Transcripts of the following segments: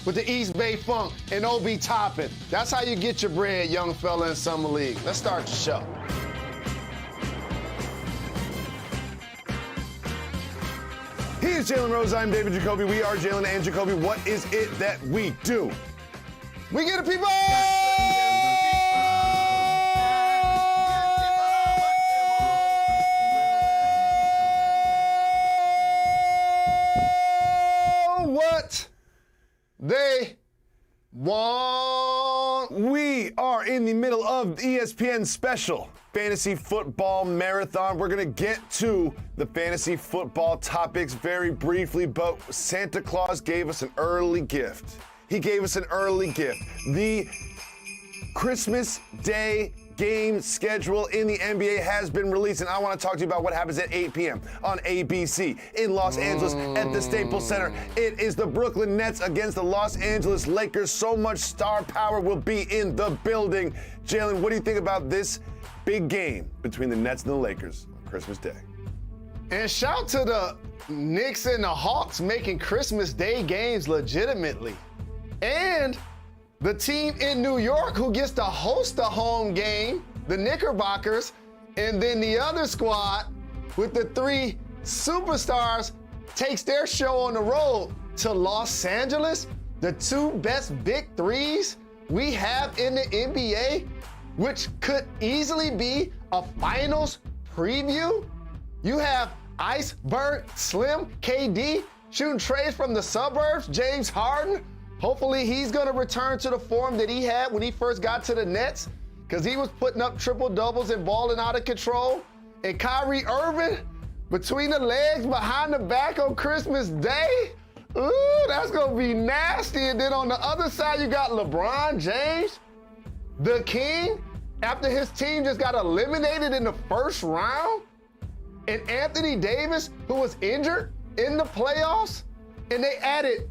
with the East Bay Funk and OB Toppin. That's how you get your bread, young fella in Summer League. Let's start the show. He is Jalen Rose. I'm David Jacoby. We are Jalen and Jacoby. What is it that we do? We get the people! What they want. We are in the middle of ESPN's special fantasy football marathon. We're going to get to the fantasy football topics very briefly, but Santa Claus gave us an early gift. He gave us an early gift. The Christmas Day game schedule in the NBA has been released, and I want to talk to you about what happens at 8 p.m. on ABC in Los Angeles at the Staples Center. It is the Brooklyn Nets against the Los Angeles Lakers. So much star power will be in the building. Jalen, what do you think about this big game between the Nets and the Lakers on Christmas Day? And shout to the Knicks and the Hawks making Christmas Day games legitimately. And the team in New York who gets to host the home game, the Knickerbockers, and then the other squad with the three superstars takes their show on the road to Los Angeles. The two best big threes we have in the NBA, which could easily be a finals preview. You have Iceberg Slim, KD, shooting trays from the suburbs, James Harden. Hopefully he's going to return to the form that he had when he first got to the Nets, because he was putting up triple-doubles and balling out of control. And Kyrie Irving, between the legs, behind the back on Christmas Day. Ooh, that's going to be nasty. And then on the other side, you got LeBron James, the king, after his team just got eliminated in the first round. And Anthony Davis, who was injured in the playoffs. And they added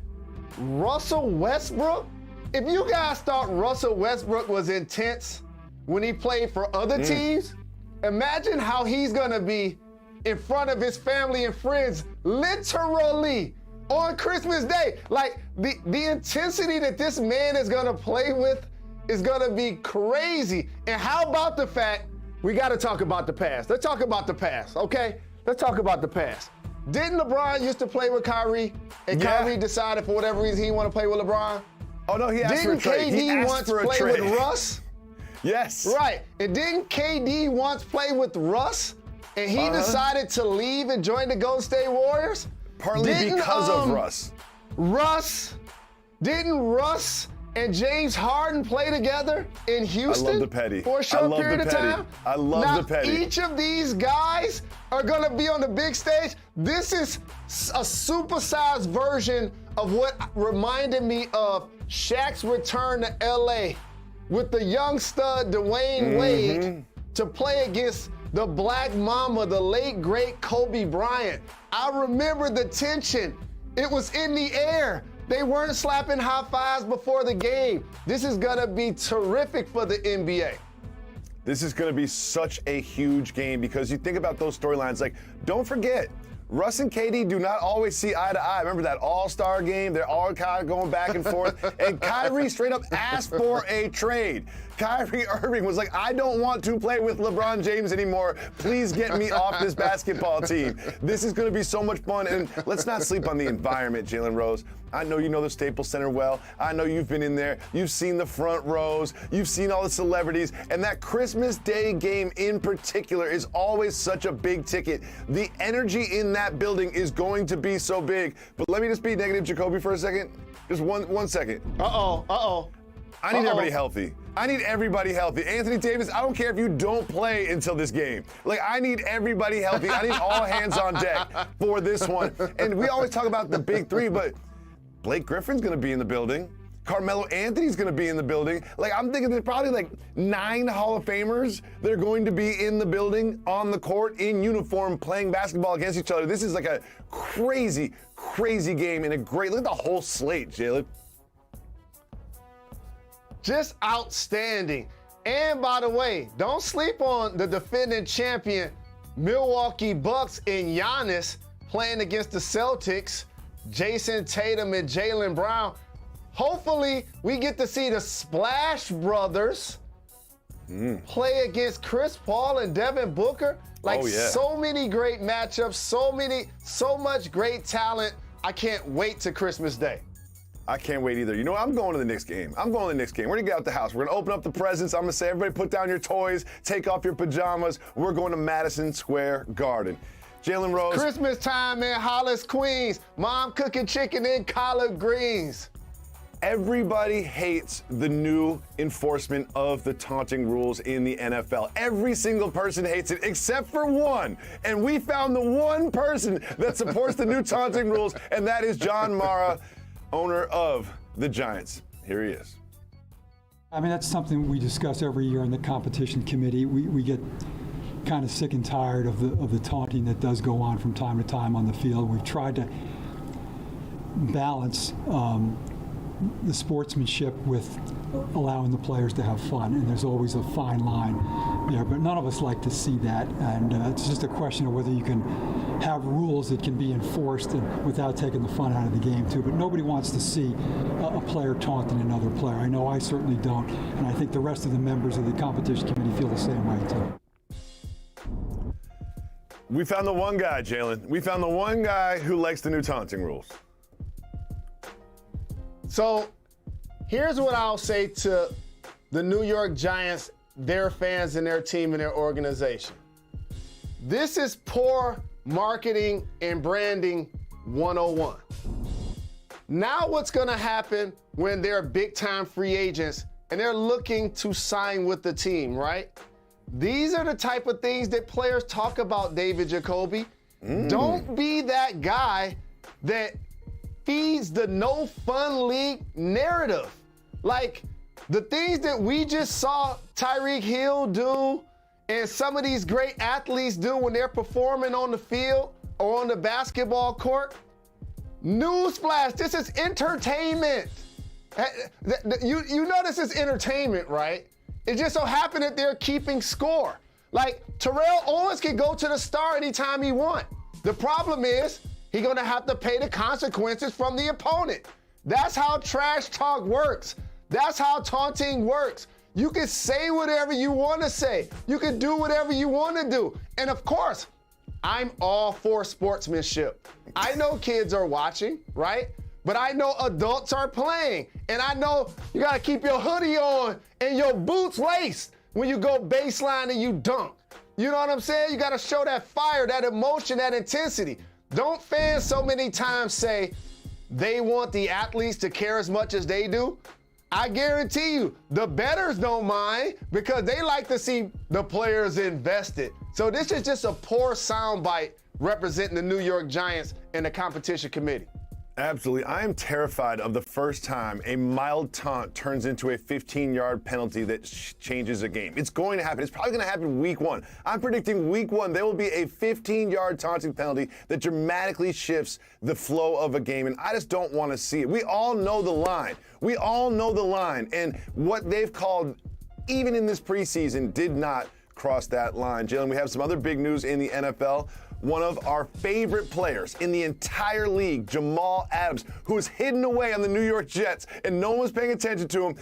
Russell Westbrook. If you guys thought Russell Westbrook was intense when he played for other teams, imagine how he's gonna be in front of his family and friends, literally on Christmas Day. Like the intensity that this man is gonna play with is gonna be crazy. And how about the fact, we gotta talk about the past. Let's talk about the past, okay? Let's talk about the past. Didn't LeBron used to play with Kyrie, and Kyrie decided for whatever reason he want to play with LeBron? Oh, no, he asked for a trade. Didn't KD once play with Russ? Yes. Right. And didn't KD once play with Russ, and he decided to leave and join the Golden State Warriors? Partly because of Russ. Didn't Russ and James Harden play together in Houston? I love the petty. For a short period of time? I love the petty. Each of these guys are going to be on the big stage. This is a supersized version of what reminded me of Shaq's return to LA with the young stud Dwayne Wade to play against the Black Mamba, the late great Kobe Bryant. I remember the tension. It was in the air. They weren't slapping high fives before the game. This is gonna be terrific for the NBA. This is going to be such a huge game because you think about those storylines. Like, don't forget, Russ and KD do not always see eye to eye. Remember that all-star game? They're all kind of going back and forth. And Kyrie straight up asked for a trade. Kyrie Irving was like, I don't want to play with LeBron James anymore. Please get me off this basketball team. This is going to be so much fun. And let's not sleep on the environment, Jalen Rose. I know you know the Staples Center well. I know you've been in there. You've seen the front rows. You've seen all the celebrities. And that Christmas Day game in particular is always such a big ticket. The energy in that building is going to be so big. But let me just be negative, Jacoby, for a second. Just one second. I need everybody healthy. I need everybody healthy. Anthony Davis, I don't care if you don't play until this game. Like, I need everybody healthy. I need all hands on deck for this one. And we always talk about the big three, but Blake Griffin's going to be in the building. Carmelo Anthony's going to be in the building. Like, I'm thinking there's probably like 9 Hall of Famers that are going to be in the building, on the court, in uniform, playing basketball against each other. This is like a crazy, crazy game and a great, look at the whole slate, Jalen. Just outstanding. And by the way, don't sleep on the defending champion Milwaukee Bucks and Giannis playing against the Celtics, Jason Tatum and Jaylen Brown. Hopefully, we get to see the Splash Brothers play against Chris Paul and Devin Booker. Like, so many great matchups, so much great talent. I can't wait to Christmas Day. I can't wait either. You know what? I'm going to the Knicks game. We're going to get out the house. We're going to open up the presents. I'm going to say, everybody put down your toys, take off your pajamas. We're going to Madison Square Garden. Jalen Rose. Christmas time in Hollis, Queens. Mom cooking chicken and collard greens. Everybody hates the new enforcement of the taunting rules in the NFL. Every single person hates it except for one. And we found the one person that supports the new taunting rules, and that is John Mara, owner of the Giants. Here he is. I mean, that's something we discuss every year in the competition committee. We get kind of sick and tired of the taunting that does go on from time to time on the field. We've tried to balance the sportsmanship with allowing the players to have fun, and there's always a fine line there, but none of us like to see that, and it's just a question of whether you can have rules that can be enforced and without taking the fun out of the game too. But nobody wants to see a player taunting another player. I know I certainly don't, and I think the rest of the members of the competition committee feel the same way too. We found the one guy, Jalen. We found the one guy who likes the new taunting rules. So here's what I'll say to the New York Giants, their fans and their team and their organization. This is poor marketing and branding 101. Now what's going to happen when they're big-time free agents and they're looking to sign with the team, right? These are the type of things that players talk about, David Jacoby. Don't be that guy that feeds the no fun league narrative. Like the things that we just saw Tyreek Hill do and some of these great athletes do when they're performing on the field or on the basketball court. Newsflash, this is entertainment. You know this is entertainment, right? It just so happened that they're keeping score. Like Terrell Owens can go to the star anytime he wants. The problem is he's gonna have to pay the consequences from the opponent. That's how trash talk works. That's how taunting works. You can say whatever you want to say. You can do whatever you want to do. And of course, I'm all for sportsmanship. I know kids are watching, right? But I know adults are playing. And I know you got to keep your hoodie on and your boots laced when you go baseline and you dunk. You know what I'm saying? You got to show that fire, that emotion, that intensity. Don't fans so many times say they want the athletes to care as much as they do? I guarantee you, the bettors don't mind because they like to see the players invested. So this is just a poor soundbite representing the New York Giants and the competition committee. Absolutely. I am terrified of the first time a mild taunt turns into a 15-yard penalty that changes a game. It's going to happen. It's probably going to happen week one. I'm predicting week one there will be a 15-yard taunting penalty that dramatically shifts the flow of a game, and I just don't want to see it. We all know the line. We all know the line, and what they've called, even in this preseason, did not cross that line. Jalen, we have some other big news in the NFL. One of our favorite players in the entire league, Jamal Adams, who was hidden away on the New York Jets and no one was paying attention to him,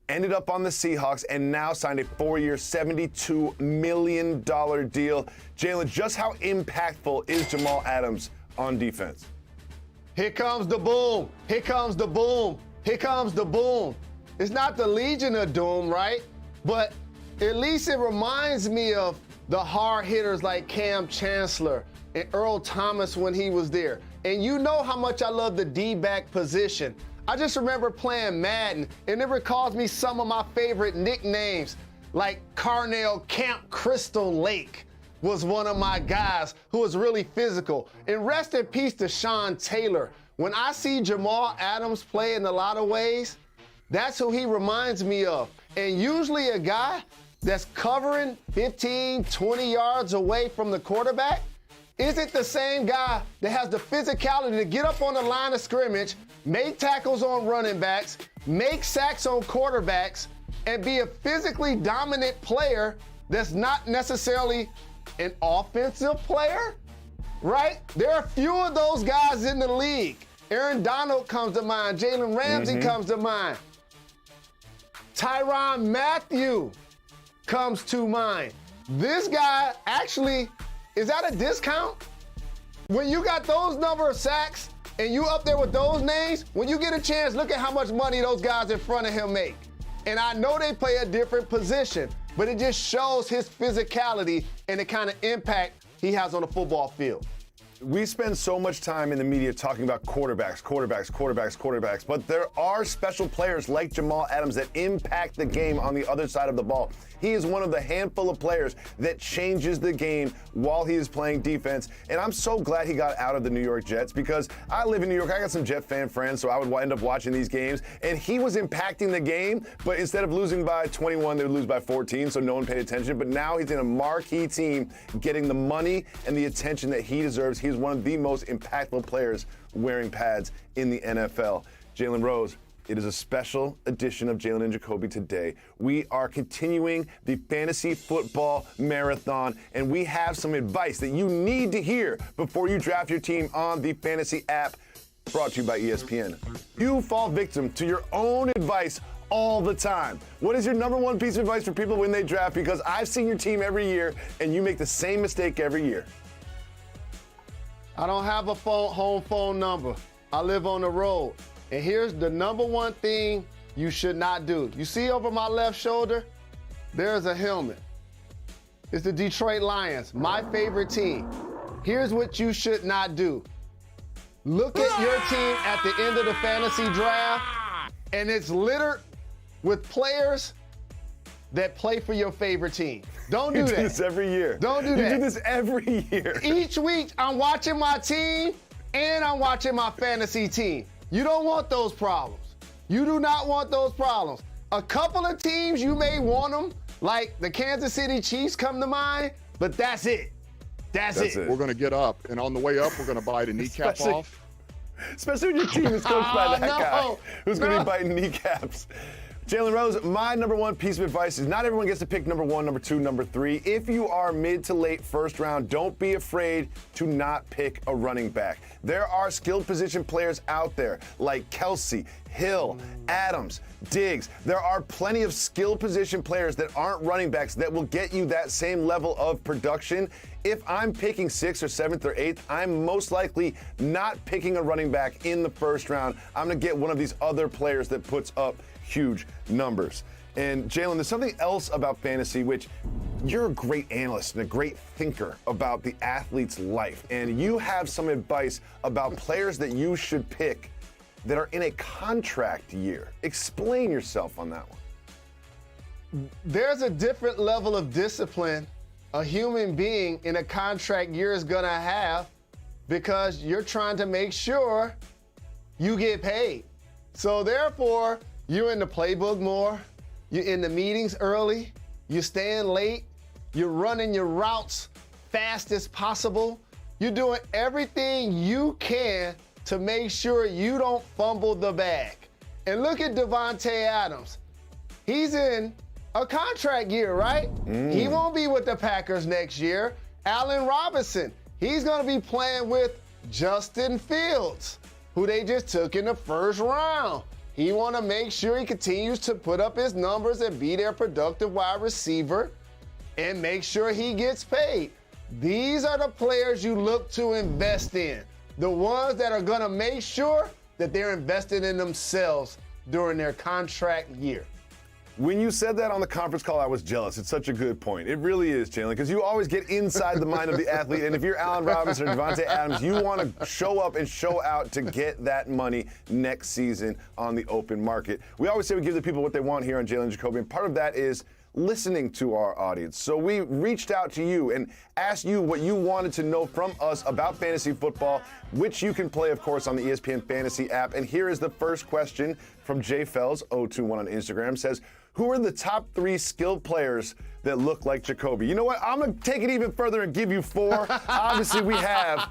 ended up on the Seahawks and now signed a 4-year, $72 million deal. Jalen, just how impactful is Jamal Adams on defense? Here comes the boom. Here comes the boom. Here comes the boom. It's not the Legion of Doom, right? But at least it reminds me of the hard hitters like Cam Chancellor and Earl Thomas when he was there. And you know how much I love the D-back position. I just remember playing Madden, and it recalls me some of my favorite nicknames, like Carnell Camp Crystal Lake was one of my guys who was really physical. And rest in peace to Sean Taylor. When I see Jamal Adams play in a lot of ways, that's who he reminds me of. And usually a guy that's covering 15, 20 yards away from the quarterback isn't the same guy that has the physicality to get up on the line of scrimmage, make tackles on running backs, make sacks on quarterbacks, and be a physically dominant player that's not necessarily an offensive player, right? There are few of those guys in the league. Aaron Donald comes to mind. Jalen Ramsey comes to mind. Tyrann Mathieu comes to mind. This guy actually is at a discount. When you got those number of sacks and you up there with those names, when you get a chance, look at how much money those guys in front of him make. And I know they play a different position, but it just shows his physicality and the kind of impact he has on the football field. We spend so much time in the media talking about quarterbacks, but there are special players like Jamal Adams that impact the game on the other side of the ball. He is one of the handful of players that changes the game while he is playing defense, and I'm so glad he got out of the New York Jets because I live in New York. I got some Jet fan friends, so I would end up watching these games, and he was impacting the game, but instead of losing by 21, they would lose by 14, so no one paid attention. But now he's in a marquee team getting the money and the attention that he deserves. He's one of the most impactful players wearing pads in the NFL. Jalen Rose, it is a special edition of Jalen and Jacoby today. We are continuing the fantasy football marathon, and we have some advice that you need to hear before you draft your team on the fantasy app, brought to you by ESPN. You fall victim to your own advice all the time. What is your number one piece of advice for people when they draft? Because I've seen your team every year, and you make the same mistake every year. I don't have a home phone number. I live on the road. And here's the number one thing you should not do. You see over my left shoulder, there's a helmet. It's the Detroit Lions, my favorite team. Here's what you should not do. Look at your team at the end of the fantasy draft, and it's littered with players that play for your favorite team. Don't do that. You do this every year. Don't do that. You do this every year. Each week, I'm watching my team and I'm watching my fantasy team. You don't want those problems. You do not want those problems. A couple of teams, you may want them, like the Kansas City Chiefs come to mind, but that's it. That's it. We're going to get up, and on the way up, we're going to bite a kneecap off. Especially when your team is coached by that guy who's going to be biting kneecaps. Jalen Rose, my number one piece of advice is not everyone gets to pick number one, number two, number three. If you are mid to late first round, don't be afraid to not pick a running back. There are skilled position players out there like Kelsey, Hill, Adams, Diggs. There are plenty of skilled position players that aren't running backs that will get you that same level of production. If I'm picking 6th or 7th or 8th, I'm most likely not picking a running back in the first round. I'm going to get one of these other players that puts up huge numbers. And Jalen, there's something else about fantasy, which you're a great analyst and a great thinker about the athlete's life. And you have some advice about players that you should pick that are in a contract year. Explain yourself on that one. There's a different level of discipline a human being in a contract year is gonna have because you're trying to make sure you get paid. So therefore, you're in the playbook more, you're in the meetings early, you're staying late, you're running your routes fast as possible, you're doing everything you can to make sure you don't fumble the bag. And look at Davante Adams. He's in a contract year, right? He won't be with the Packers next year. Allen Robinson, he's gonna be playing with Justin Fields, who they just took in the first round. He wanna make sure he continues to put up his numbers and be their productive wide receiver and make sure he gets paid. These are the players you look to invest in. The ones that are gonna make sure that they're invested in themselves during their contract year. When you said that on the conference call, I was jealous. It's such a good point. It really is, Jalen, because you always get inside the mind of the athlete. And if you're Allen Robinson or Davante Adams, you want to show up and show out to get that money next season on the open market. We always say we give the people what they want here on Jalen Jacoby, and part of that is listening to our audience. So we reached out to you and asked you what you wanted to know from us about fantasy football, which you can play, of course, on the ESPN Fantasy app. And here is the first question from J Fells 021 on Instagram. Says, who are the top 3 skilled players that look like Jacoby? You know what? I'm going to take it even further and give you 4. Obviously, we have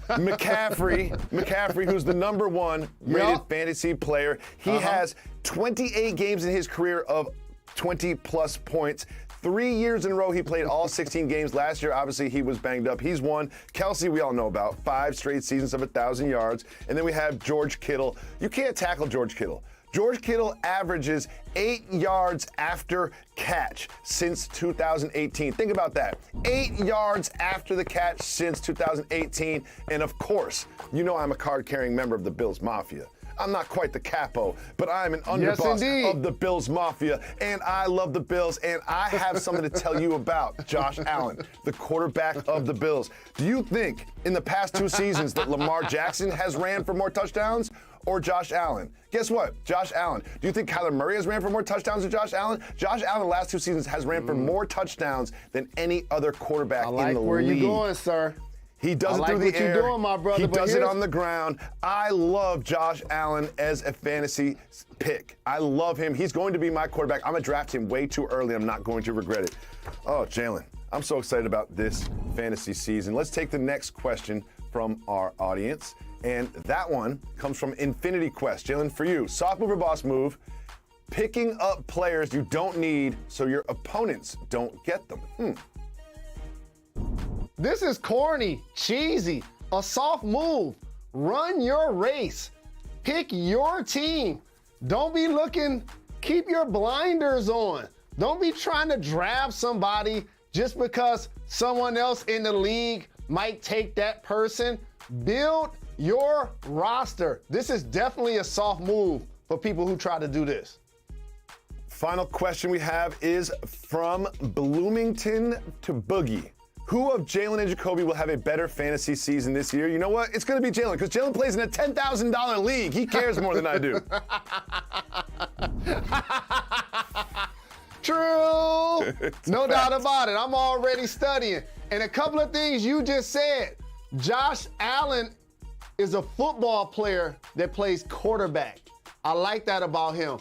McCaffrey, who's the number 1 rated fantasy player. He has 28 games in his career of 20-plus points, 3 years in a row, he played all 16 games. Last year, obviously, he was banged up. He's won. Kelsey, we all know about. 5 straight seasons of 1,000 yards. And then we have George Kittle. You can't tackle George Kittle. George Kittle averages 8 yards after catch since 2018. Think about that. 8 yards after the catch since 2018. And of course, you know I'm a card-carrying member of the Bills Mafia. I'm not quite the capo, but I'm an underboss of the Bills Mafia, and I love the Bills, and I have something to tell you about Josh Allen, the quarterback of the Bills. Do you think in the past 2 seasons that Lamar Jackson has ran for more touchdowns or Josh Allen? Guess what? Josh Allen. Do you think Kyler Murray has ran for more touchdowns than Josh Allen? Josh Allen the last 2 seasons has ran for more touchdowns than any other quarterback in the league. I like where you're going, sir. He does it through the air. I like what you're doing, my brother. He does it on the ground. I love Josh Allen as a fantasy pick. I love him. He's going to be my quarterback. I'm going to draft him way too early. I'm not going to regret it. Oh, Jalen, I'm so excited about this fantasy season. Let's take the next question from our audience. And that one comes from Infinity Quest. Jalen, for you, soft move or boss move, picking up players you don't need so your opponents don't get them. This is corny, cheesy, a soft move. Run your race. Pick your team. Don't be looking, keep your blinders on. Don't be trying to draft somebody just because someone else in the league might take that person. Build your roster. This is definitely a soft move for people who try to do this. Final question we have is from Bloomington to Boogie. Who of Jalen and Jacoby will have a better fantasy season this year? You know what? It's going to be Jalen, because Jalen plays in a $10,000 league. He cares more than I do. True. No doubt about it. I'm already studying. And a couple of things you just said. Josh Allen is a football player that plays quarterback. I like that about him.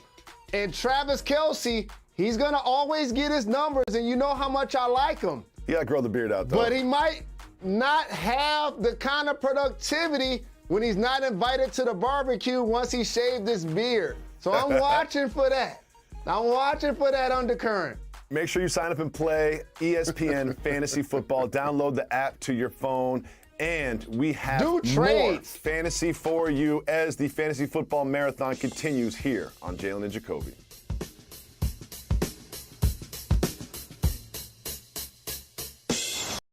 And Travis Kelce, he's going to always get his numbers, and you know how much I like him. You gotta grow the beard out, though. But he might not have the kind of productivity when he's not invited to the barbecue once he shaved his beard. So I'm watching for that. I'm watching for that undercurrent. Make sure you sign up and play ESPN Fantasy Football. Download the app to your phone. And we have more fantasy for you as the Fantasy Football Marathon continues here on Jalen and Jacoby.